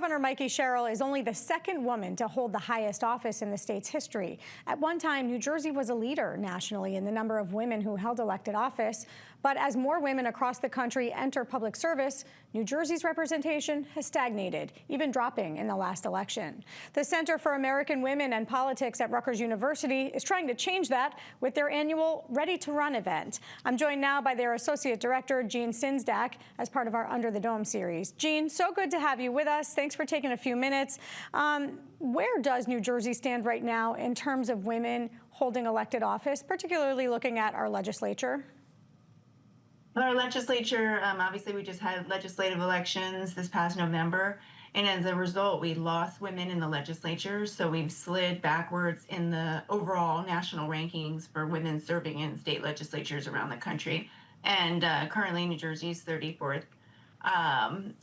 Governor Mikie Sherrill is only the second woman to hold the highest office in the state's history. At one time, New Jersey was a leader nationally in the number of women who held elected office. But as more women across the country enter public service, New Jersey's representation has stagnated, even dropping in the last election. The Center for American Women and Politics at Rutgers University is trying to change that with their annual Ready to Run event. I'm joined now by their Associate Director, Jean Sinsdak, as part of our Under the Dome series. Jean, so good to have you with us. Thanks for taking a few minutes. Where does New Jersey stand right now in terms of women holding elected office, particularly looking at our legislature? Our legislature, obviously, we just had legislative elections this past November, and as a result, we lost women in the legislature. So we've slid backwards in the overall national rankings for women serving in state legislatures around the country. And currently, New Jersey is 34th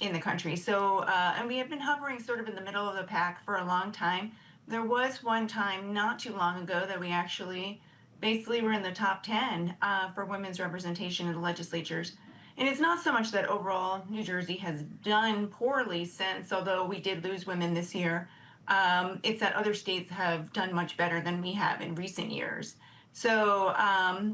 in the country. So, and we have been hovering sort of in the middle of the pack for a long time. There was one time not too long ago that we actually basically we're in the top 10 for women's representation in the legislatures. And it's not so much that overall New Jersey has done poorly since, although we did lose women this year, it's that other states have done much better than we have in recent years. So,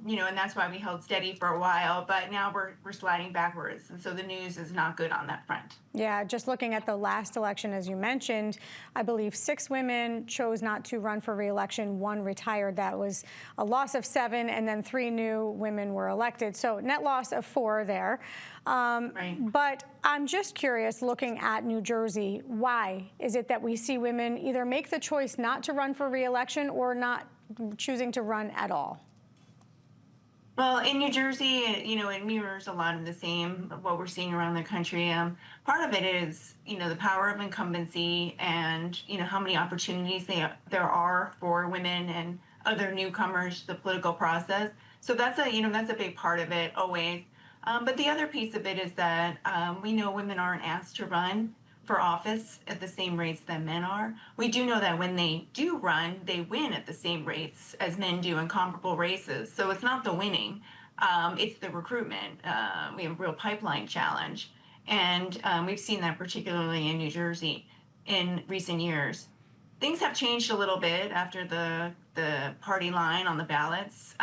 you know, and that's why we held steady for a while, but now we're sliding backwards. And so the news is not good on that front. Yeah, just looking at the last election, as you mentioned, I believe 6 women chose not to run for re-election. 1 retired. That was a loss of 7, and then 3 new women were elected. So net loss of 4 there. Right. But I'm just curious, looking at New Jersey, why is it that we see women either make the choice not to run for re-election or not choosing to run at all? Well, in New Jersey, you know, it mirrors a lot of the same what we're seeing around the country. Part of it is, you know, the power of incumbency and, you know, how many opportunities there are for women and other newcomers to the political process. So that's a big part of it always. But the other piece of it is that we know women aren't asked to run for office at the same rates that men are. We do know that when they do run, they win at the same rates as men do in comparable races. So it's not the winning, it's the recruitment. We have a real pipeline challenge. And we've seen that particularly in New Jersey in recent years. Things have changed a little bit after the party line on the ballots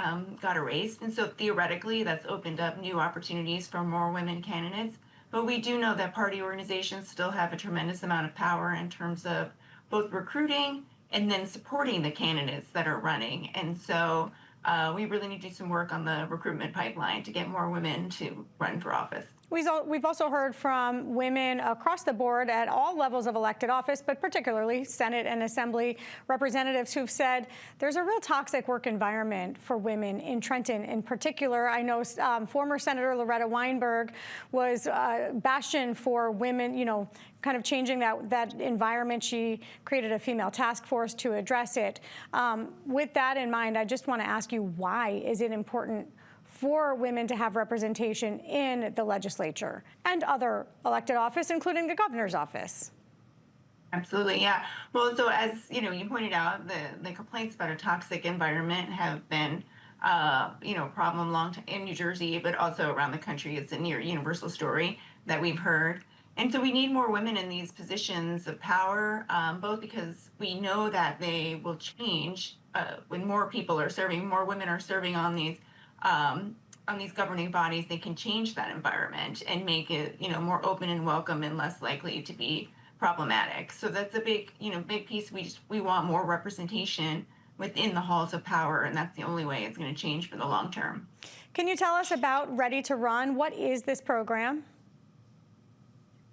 got erased. And so theoretically, that's opened up new opportunities for more women candidates. But we do know that party organizations still have a tremendous amount of power in terms of both recruiting and then supporting the candidates that are running. And so we really need to do some work on the recruitment pipeline to get more women to run for office. We've also heard from women across the board at all levels of elected office, but particularly Senate and Assembly representatives who've said there's a real toxic work environment for women in Trenton in particular. I know former Senator Loretta Weinberg was bastion for women, you know, kind of changing that environment. She created a female task force to address it. With that in mind, I just want to ask you, why is it important for women to have representation in the legislature and other elected office, including the governor's office? Absolutely, yeah. Well, so as you know, you pointed out, the complaints about a toxic environment have been, you know, a problem long time in New Jersey, but also around the country. It's a near universal story that we've heard. And so we need more women in these positions of power, both because we know that they will change when more people are serving, more women are serving on these governing bodies. They can change that environment and make it, you know, more open and welcome and less likely to be problematic. So that's a big piece. We want more representation within the halls of power, and that's the only way it's going to change for the long term. Can you tell us about Ready to Run? What is this program?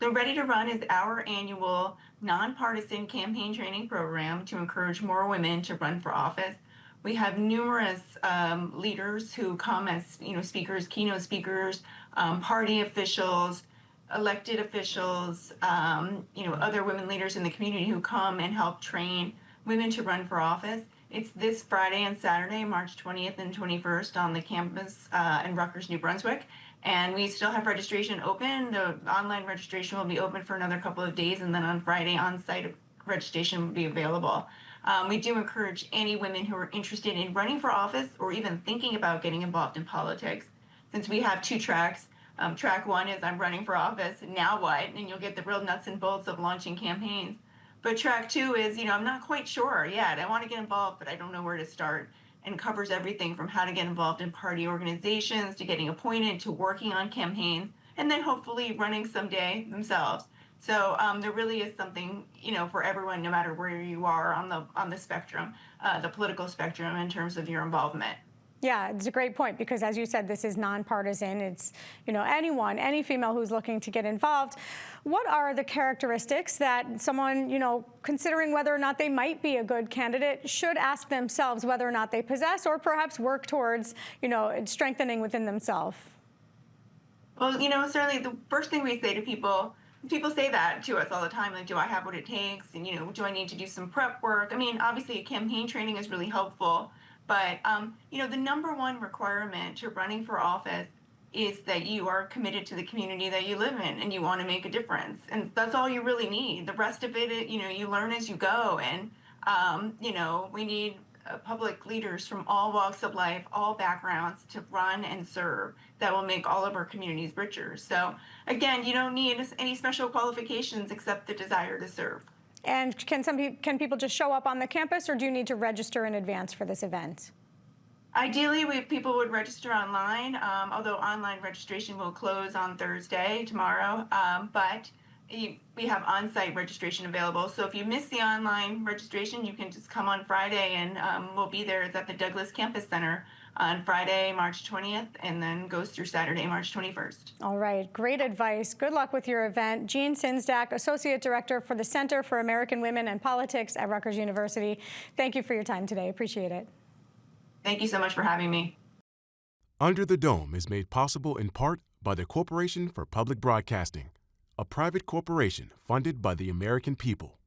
So Ready to Run is our annual nonpartisan campaign training program to encourage more women to run for office. We have numerous leaders who come as, you know, speakers, keynote speakers, party officials, elected officials, you know, other women leaders in the community who come and help train women to run for office. It's this Friday and Saturday, March 20th and 21st on the campus in Rutgers, New Brunswick. And we still have registration open. The online registration will be open for another couple of days, and then on Friday, on-site registration will be available. We do encourage any women who are interested in running for office or even thinking about getting involved in politics. Since we have 2 tracks, Track one is I'm running for office, now what? And you'll get the real nuts and bolts of launching campaigns. But track two is, I'm not quite sure yet. I want to get involved, but I don't know where to start. And covers everything from how to get involved in party organizations to getting appointed to working on campaigns and then hopefully running someday themselves. So there really is something, for everyone, no matter where you are on the spectrum, the political spectrum in terms of your involvement. Yeah, it's a great point because, as you said, this is nonpartisan. It's, anyone, any female who's looking to get involved. What are the characteristics that someone, considering whether or not they might be a good candidate should ask themselves whether or not they possess or perhaps work towards, strengthening within themselves? Well, certainly the first thing we say to people say that to us all the time, like, do I have what it takes? And, do I need to do some prep work? I mean, obviously campaign training is really helpful. But, the number one requirement to running for office is that you are committed to the community that you live in and you want to make a difference. And that's all you really need. The rest of it, you learn as you go. And, we need public leaders from all walks of life, all backgrounds to run and serve that will make all of our communities richer. So, again, you don't need any special qualifications except the desire to serve. And can people just show up on the campus, or do you need to register in advance for this event? Ideally, people would register online, although online registration will close on Thursday, tomorrow. But we have on-site registration available. So if you miss the online registration, you can just come on Friday, and we'll be there. It's at the Douglas Campus Center on Friday, March 20th, and then goes through Saturday, March 21st. All right. Great advice. Good luck with your event. Jean Sinsdak, Associate Director for the Center for American Women and Politics at Rutgers University. Thank you for your time today. Appreciate it. Thank you so much for having me. Under the Dome is made possible in part by the Corporation for Public Broadcasting, a private corporation funded by the American people.